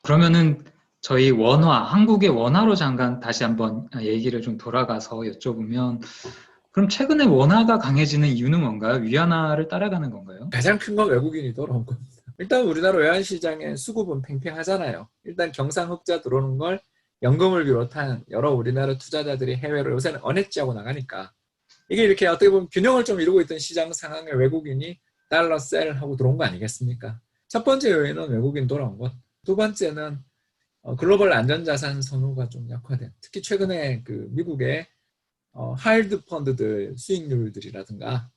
그러면은 저희 원화, 한국의 원화로 잠깐 다시 한번 얘기를 좀 돌아가서 여쭤보면, 그럼 최근에 원화가 강해지는 이유는 뭔가요? 위안화를 따라가는 건가요? 가장 큰 건 외국인이 돌아온 겁니다. 일단 우리나라 외환시장의 수급은 팽팽하잖아요. 일단 경상 흑자 들어오는 걸 연금을 비롯한 여러 우리나라 투자자들이 해외로 요새는 언해지하고 나가니까 이게 이렇게 어떻게 보면 균형을 좀 이루고 있던 시장 상황에 외국인이 달러 셀하고 들어온 거 아니겠습니까? 첫 번째 요인은 외국인 돌아온 것. 두 번째는 글로벌 안전자산 선호가 좀 약화된. 특히 최근에 그 미국의 하일드 펀드들 수익률들이라든가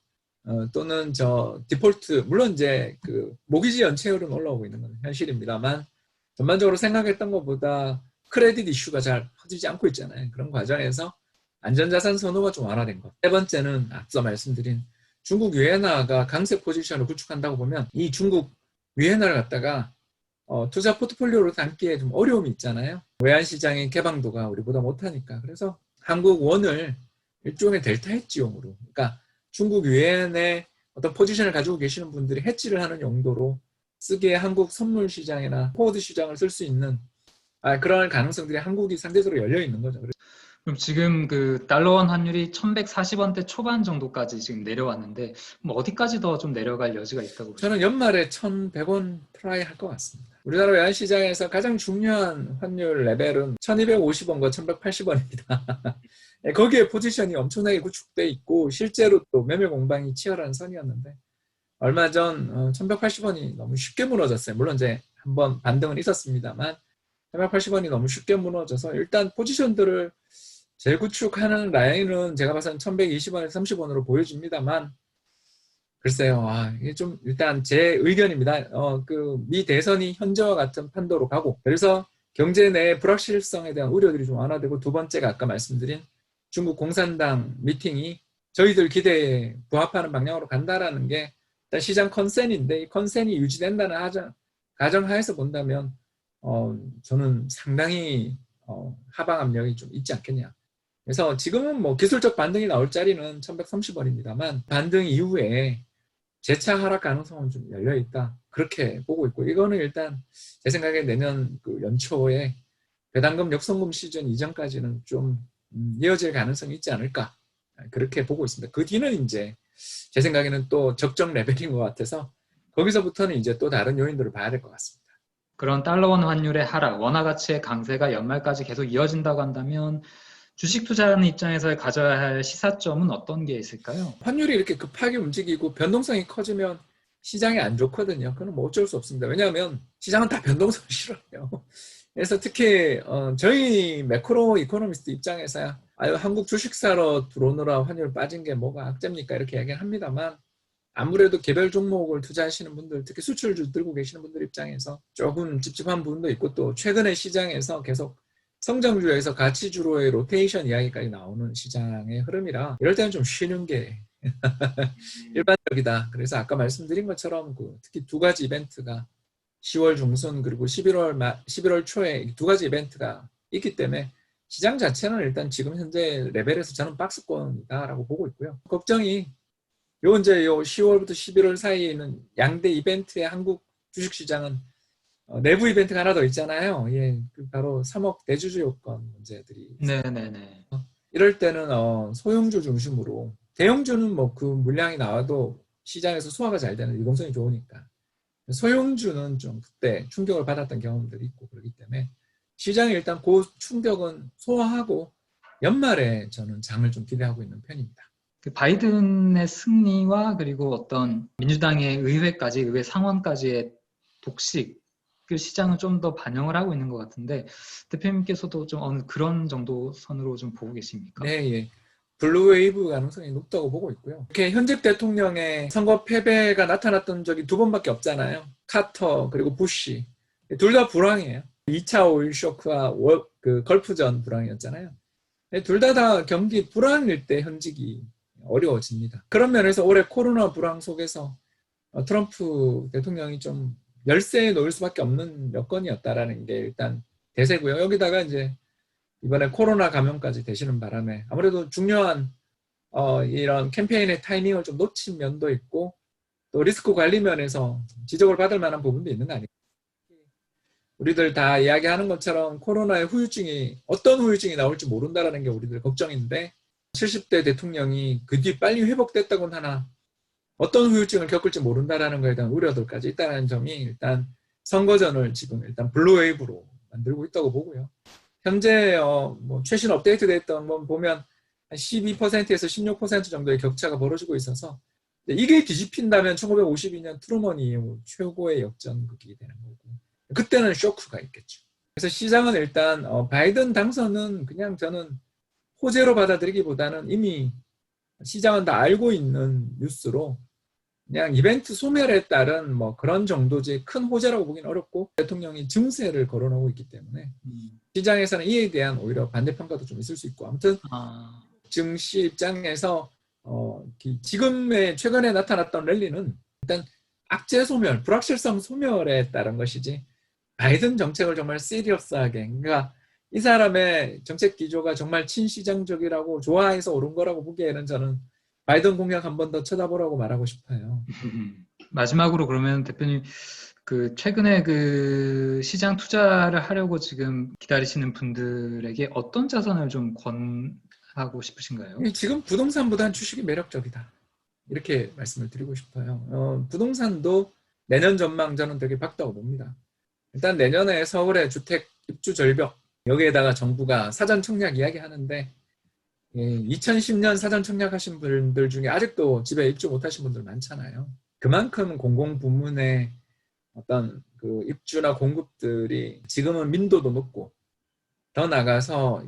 또는 저 디폴트 물론 이제 그 모기지 연체율은 올라오고 있는 건 현실입니다만 전반적으로 생각했던 것보다 크레딧 이슈가 잘 퍼지지 않고 있잖아요. 그런 과정에서 안전자산 선호가 좀 완화된 것. 세 번째는 앞서 말씀드린 중국 위엔화가 강세 포지션을 구축한다고 보면 이 중국 위엔화를 갖다가 투자 포트폴리오로 담기에 좀 어려움이 있잖아요. 외환시장의 개방도가 우리보다 못하니까. 그래서 한국 원을 일종의 델타 헤지용으로, 그러니까 중국 위엔의 어떤 포지션을 가지고 계시는 분들이 헤지를 하는 용도로 쓰기에 한국 선물 시장이나 포워드 시장을 쓸 수 있는 그런 가능성들이 한국이 상대적으로 열려 있는 거죠. 그럼 지금 그 달러원 환율이 1140원대 초반 정도까지 지금 내려왔는데, 그럼 어디까지 더 좀 내려갈 여지가 있다고 보세요? 저는 연말에 1100원 트라이 할 것 같습니다. 우리나라 외환시장에서 가장 중요한 환율 레벨은 1250원과 1180원입니다. 거기에 포지션이 엄청나게 구축돼 있고 실제로 또 매매 공방이 치열한 선이었는데 얼마 전 1180원이 너무 쉽게 무너졌어요. 물론 이제 한번 반등은 있었습니다만 1180원이 너무 쉽게 무너져서 일단 포지션들을 재구축하는 라인은 제가 봐서는 1120원에서 30원으로 보여집니다만 글쎄요. 이게 좀 일단 제 의견입니다. 그 미 대선이 현재와 같은 판도로 가고 그래서 경제 내 불확실성에 대한 우려들이 좀 완화되고 두 번째가 아까 말씀드린 중국 공산당 미팅이 저희들 기대에 부합하는 방향으로 간다라는 게 일단 시장 컨센인데 이 컨센이 유지된다는 가정하에서 본다면 저는 상당히 하방 압력이 좀 있지 않겠냐. 그래서 지금은 뭐 기술적 반등이 나올 자리는 1130원입니다만 반등 이후에 재차 하락 가능성은 좀 열려있다. 그렇게 보고 있고 이거는 일단 제 생각에 내년 그 연초에 배당금 역성금 시즌 이전까지는 좀 이어질 가능성이 있지 않을까 그렇게 보고 있습니다. 그 뒤는 이제 제 생각에는 또 적정 레벨인 것 같아서 거기서부터는 이제 또 다른 요인들을 봐야 될 것 같습니다. 그런 달러원 환율의 하락, 원화 가치의 강세가 연말까지 계속 이어진다고 한다면 주식 투자하는 입장에서 가져야 할 시사점은 어떤 게 있을까요? 환율이 이렇게 급하게 움직이고 변동성이 커지면 시장이 안 좋거든요. 그건 뭐 어쩔 수 없습니다. 왜냐하면 시장은 다 변동성을 싫어해요. 그래서 특히 저희 매크로 이코노미스트 입장에서야 한국 주식 사러 들어오느라 환율 빠진 게 뭐가 악재입니까? 이렇게 얘기를 합니다만 아무래도 개별 종목을 투자하시는 분들, 특히 수출주 들고 계시는 분들 입장에서 조금 찝찝한 부분도 있고 또 최근에 시장에서 계속 성장주에서 가치주로의 로테이션 이야기까지 나오는 시장의 흐름이라 이럴 때는 좀 쉬는 게 일반적이다. 그래서 아까 말씀드린 것처럼 특히 두 가지 이벤트가 10월 중순 그리고 11월 초에 두 가지 이벤트가 있기 때문에 시장 자체는 일단 지금 현재 레벨에서 저는 박스권이다라고 보고 있고요. 걱정이 이제 10월부터 11월 사이에 있는 양대 이벤트의 한국 주식시장은 내부 이벤트가 하나 더 있잖아요. 예, 바로 3억 대주주 요건 문제들이. 네네네. 이럴 때는 소형주 중심으로 대형주는 뭐 그 물량이 나와도 시장에서 소화가 잘 되는 유동성이 좋으니까 소형주는 좀 그때 충격을 받았던 경험들이 있고 그렇기 때문에 시장이 일단 그 충격은 소화하고 연말에 저는 장을 좀 기대하고 있는 편입니다. 그 바이든의 승리와 그리고 어떤 민주당의 의회 상원까지의 독식, 그 시장은 좀 더 반영을 하고 있는 것 같은데 대표님께서도 좀 어느 그런 정도 선으로 좀 보고 계십니까? 네, 예. 블루웨이브 가능성이 높다고 보고 있고요. 이렇게 현직 대통령의 선거 패배가 나타났던 적이 두 번밖에 없잖아요. 카터 그리고 부시. 둘 다 불황이에요. 2차 오일 쇼크와 그 걸프전 불황이었잖아요. 둘 다 경기 불황일 때 현직이 어려워집니다. 그런 면에서 올해 코로나 불황 속에서 트럼프 대통령이 좀 열세에 놓일 수밖에 없는 여건이었다라는 게 일단 대세고요. 여기다가 이제 이번에 코로나 감염까지 되시는 바람에 아무래도 중요한 이런 캠페인의 타이밍을 좀 놓친 면도 있고 또 리스크 관리 면에서 지적을 받을 만한 부분도 있는 거 아니에요. 우리들 다 이야기하는 것처럼 코로나의 후유증이 어떤 후유증이 나올지 모른다라는 게 우리들 걱정인데 70대 대통령이 그 뒤 빨리 회복됐다고는 하나 어떤 후유증을 겪을지 모른다라는 것에 대한 우려들까지 있다는 점이 일단 선거전을 지금 일단 블루웨이브로 만들고 있다고 보고요. 현재 뭐 최신 업데이트됐던 건 보면 한 12%에서 16% 정도의 격차가 벌어지고 있어서 이게 뒤집힌다면 1952년 트루먼 이후 최고의 역전극이 되는 거고 그때는 쇼크가 있겠죠. 그래서 시장은 일단 바이든 당선은 그냥 저는 호재로 받아들이기보다는 이미 시장은 다 알고 있는 뉴스로 그냥 이벤트 소멸에 따른 뭐 그런 정도지 큰 호재라고 보기는 어렵고 대통령이 증세를 거론하고 있기 때문에 시장에서는 이에 대한 오히려 반대평가도 좀 있을 수 있고 아무튼 증시 입장에서 지금의 최근에 나타났던 랠리는 일단 악재 소멸, 불확실성 소멸에 따른 것이지 바이든 정책을 정말 시리어스하게 그러니까 이 사람의 정책 기조가 정말 친시장적이라고 좋아해서 오른 거라고 보기에는 저는 바이든 공약 한 번 더 쳐다보라고 말하고 싶어요. 마지막으로 그러면 대표님 그 최근에 그 시장 투자를 하려고 지금 기다리시는 분들에게 어떤 자산을 좀 권하고 싶으신가요? 지금 부동산보다는 주식이 매력적이다. 이렇게 말씀을 드리고 싶어요. 부동산도 내년 전망 저는 되게 밝다고 봅니다. 일단 내년에 서울의 주택 입주 절벽 여기에다가 정부가 사전 청약 이야기하는데 2010년 사전 청약하신 분들 중에 아직도 집에 입주 못하신 분들 많잖아요. 그만큼 공공부문의 어떤 그 입주나 공급들이 지금은 민도도 높고 더 나가서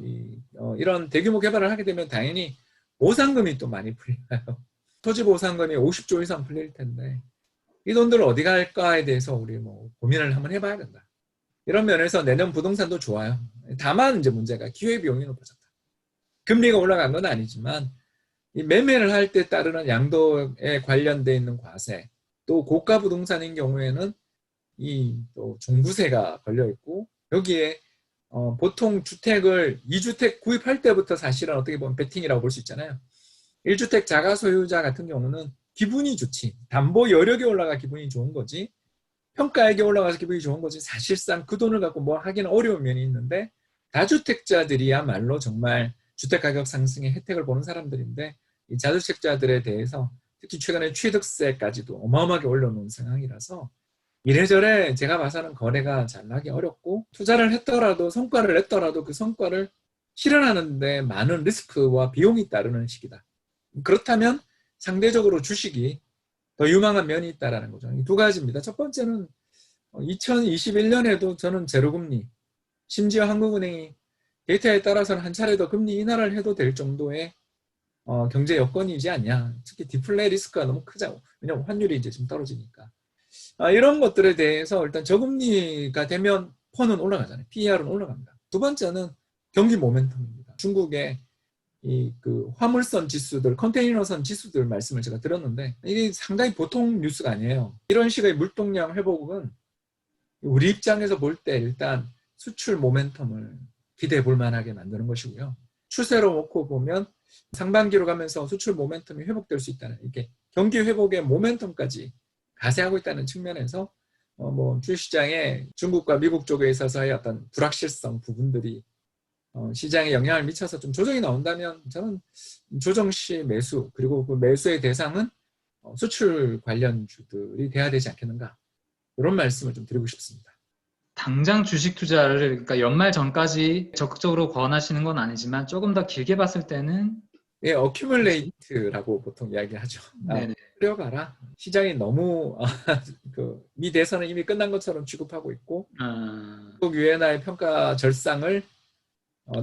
이런 대규모 개발을 하게 되면 당연히 보상금이 또 많이 풀려요. 토지 보상금이 50조 이상 풀릴 텐데 이 돈들을 어디 갈까에 대해서 우리 뭐 고민을 한번 해봐야 된다. 이런 면에서 내년 부동산도 좋아요. 다만 이제 문제가 기회비용이 높아졌다. 금리가 올라간 건 아니지만 이 매매를 할 때 따르는 양도에 관련돼 있는 과세 또 고가 부동산인 경우에는 이 또 종부세가 걸려 있고 여기에 보통 주택을 2주택 구입할 때부터 사실은 어떻게 보면 베팅이라고 볼 수 있잖아요. 1주택 자가 소유자 같은 경우는 기분이 좋지. 담보 여력이 올라가 기분이 좋은 거지. 평가액이 올라가서 기분이 좋은 거지. 사실상 그 돈을 갖고 뭐 하기는 어려운 면이 있는데 다주택자들이야말로 정말 주택가격 상승의 혜택을 보는 사람들인데 이 자주택자들에 대해서 특히 최근에 취득세까지도 어마어마하게 올려놓은 상황이라서 이래저래 제가 봐서는 거래가 잘 나기 어렵고 투자를 했더라도 성과를 냈더라도 그 성과를 실현하는데 많은 리스크와 비용이 따르는 시기다. 그렇다면 상대적으로 주식이 더 유망한 면이 있다는 거죠. 이 두 가지입니다. 첫 번째는 2021년에도 저는 제로금리 심지어 한국은행이 데이터에 따라서는 한 차례 더 금리 인하를 해도 될 정도의 경제 여건이지 않냐. 특히 디플레 리스크가 너무 크죠. 왜냐하면 환율이 이제 좀 떨어지니까. 이런 것들에 대해서 일단 저금리가 되면 펀은 올라가잖아요. PER은 올라갑니다. 두 번째는 경기 모멘텀입니다. 중국의 그 화물선 지수들, 컨테이너선 지수들 말씀을 제가 드렸는데 이게 상당히 보통 뉴스가 아니에요. 이런 식의 물동량 회복은 우리 입장에서 볼 때 일단 수출 모멘텀을 기대해 볼 만하게 만드는 것이고요. 추세로 놓고 보면 상반기로 가면서 수출 모멘텀이 회복될 수 있다는 이렇게 경기 회복의 모멘텀까지 가세하고 있다는 측면에서 뭐 주식시장에 중국과 미국 쪽에 있어서의 어떤 불확실성 부분들이 시장에 영향을 미쳐서 좀 조정이 나온다면 저는 조정 시 매수 그리고 그 매수의 대상은 수출 관련주들이 돼야 되지 않겠는가 이런 말씀을 좀 드리고 싶습니다. 당장 주식 투자를 그러니까 연말 전까지 적극적으로 권하시는 건 아니지만 조금 더 길게 봤을 때는 예, 어큐뮬레이트라고 보통 이야기하죠. 끌려가라. 시장이 너무 미 대선은 이미 끝난 것처럼 취급하고 있고 미국 유엔화의 평가 절상을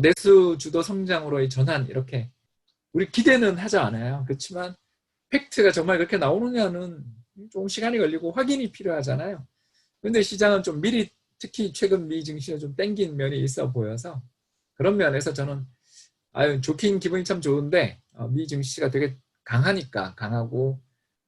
내수 주도 성장으로의 전환 이렇게 우리 기대는 하지 않아요. 그렇지만 팩트가 정말 그렇게 나오느냐는 좀 시간이 걸리고 확인이 필요하잖아요. 그런데 시장은 좀 미리 특히 최근 미 증시에 좀 땡긴 면이 있어 보여서 그런 면에서 저는 좋긴 기분이 참 좋은데 미 증시가 되게 강하니까 강하고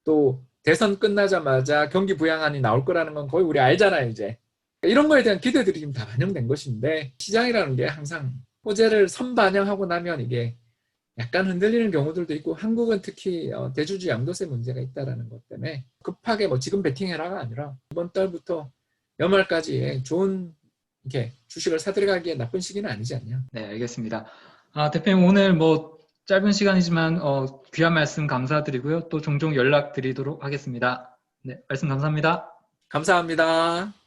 또 대선 끝나자마자 경기 부양안이 나올 거라는 건 거의 우리 알잖아요 이제. 이런 거에 대한 기대들이 지금 다 반영된 것인데 시장이라는 게 항상 호재를 선반영하고 나면 이게 약간 흔들리는 경우들도 있고 한국은 특히 대주주 양도세 문제가 있다는 것 때문에 급하게 뭐 지금 베팅해라가 아니라 이번 달부터 연말까지 좋은 이렇게 주식을 사들어가기에 나쁜 시기는 아니지 않냐. 네, 알겠습니다. 대표님 오늘 뭐 짧은 시간이지만 귀한 말씀 감사드리고요. 또 종종 연락드리도록 하겠습니다. 네, 말씀 감사합니다. 감사합니다.